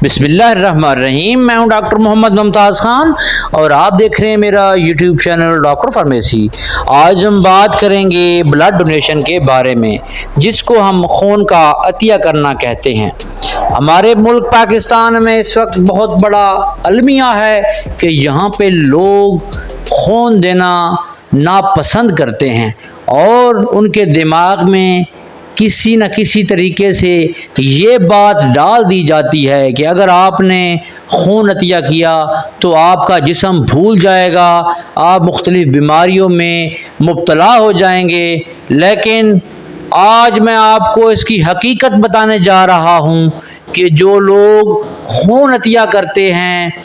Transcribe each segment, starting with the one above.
बिस्मिल्लाहिर्रहमानिर्रहीम। मैं हूं डॉक्टर मोहम्मद मुमताज़ खान और आप देख रहे हैं मेरा यूट्यूब चैनल डॉक्टर फार्मेसी। आज हम बात करेंगे ब्लड डोनेशन के बारे में, जिसको हम खून का अतिया करना कहते हैं। हमारे मुल्क पाकिस्तान में इस वक्त बहुत बड़ा अलमिया है कि यहाँ पे लोग खून देना नापसंद करते हैं और उनके दिमाग में किसी न किसी तरीके से ये बात डाल दी जाती है कि अगर आपने खून अतिया किया तो आपका जिस्म भूल जाएगा, आप मुख्तलिफ बीमारियों में मुब्तला हो जाएंगे। लेकिन आज मैं आपको इसकी हकीकत बताने जा रहा हूँ कि जो लोग खून अतिया करते हैं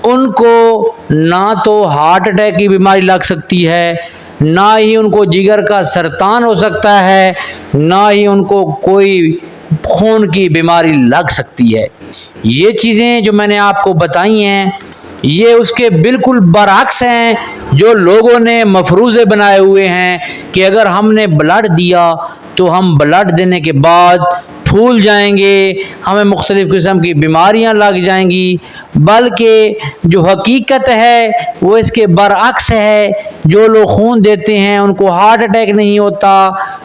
उनको ना तो हार्ट अटैक की बीमारी लग सकती है, ना ही उनको जिगर का सरतान हो सकता है, ना ही उनको कोई खून की बीमारी लग सकती है। ये चीज़ें जो मैंने आपको बताई हैं ये उसके बिल्कुल बरअक्स हैं जो लोगों ने मफरूज़े बनाए हुए हैं कि अगर हमने ब्लड दिया तो हम ब्लड देने के बाद फूल जाएंगे, हमें मुख्तलिफ़ किस्म की बीमारियां लग जाएंगी। बल्कि जो हकीकत है वो इसके बरअक्स है। जो लोग खून देते हैं उनको हार्ट अटैक नहीं होता,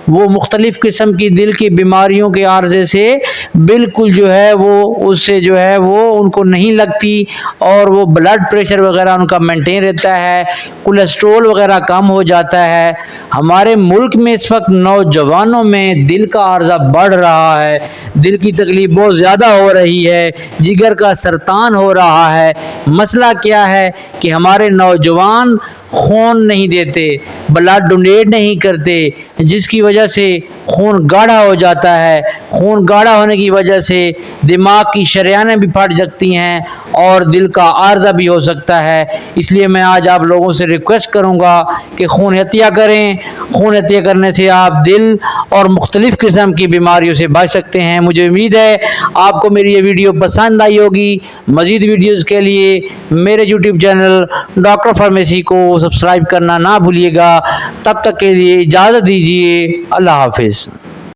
वो मुख्तलिफ़ किस्म की दिल की बीमारियों के आर्जे से बिल्कुल जो है वो उससे जो है वो उनको नहीं लगती और वो ब्लड प्रेशर वगैरह उनका मेंटेन रहता है, कोलेस्ट्रोल वगैरह कम हो जाता है। हमारे मुल्क में इस वक्त नौजवानों में दिल का आर्जा बढ़ रहा है, दिल की तकलीफ बहुत ज़्यादा हो रही है, जिगर का सरतान हो रहा है। मसला क्या है कि हमारे नौजवान खून नहीं देते, ब्लड डोनेट नहीं करते, जिसकी वजह से खून गाढ़ा हो जाता है। खून गाढ़ा होने की वजह से दिमाग की शरेयानें भी फट सकती हैं और दिल का आर्जा भी हो सकता है। इसलिए मैं आज आप लोगों से रिक्वेस्ट करूंगा कि खून अतिया करें। खून अतिया करने से आप दिल और मुख्तलिफ़ किस्म की बीमारियों से बच सकते हैं। मुझे उम्मीद है आपको मेरी ये वीडियो पसंद आई होगी। मज़ीद वीडियोज़ के लिए मेरे यूट्यूब चैनल डॉक्टर फार्मेसी को सब्सक्राइब करना ना भूलिएगा। तब तक के लिए इजाज़त दीजिए। अल्लाह हाफिज़।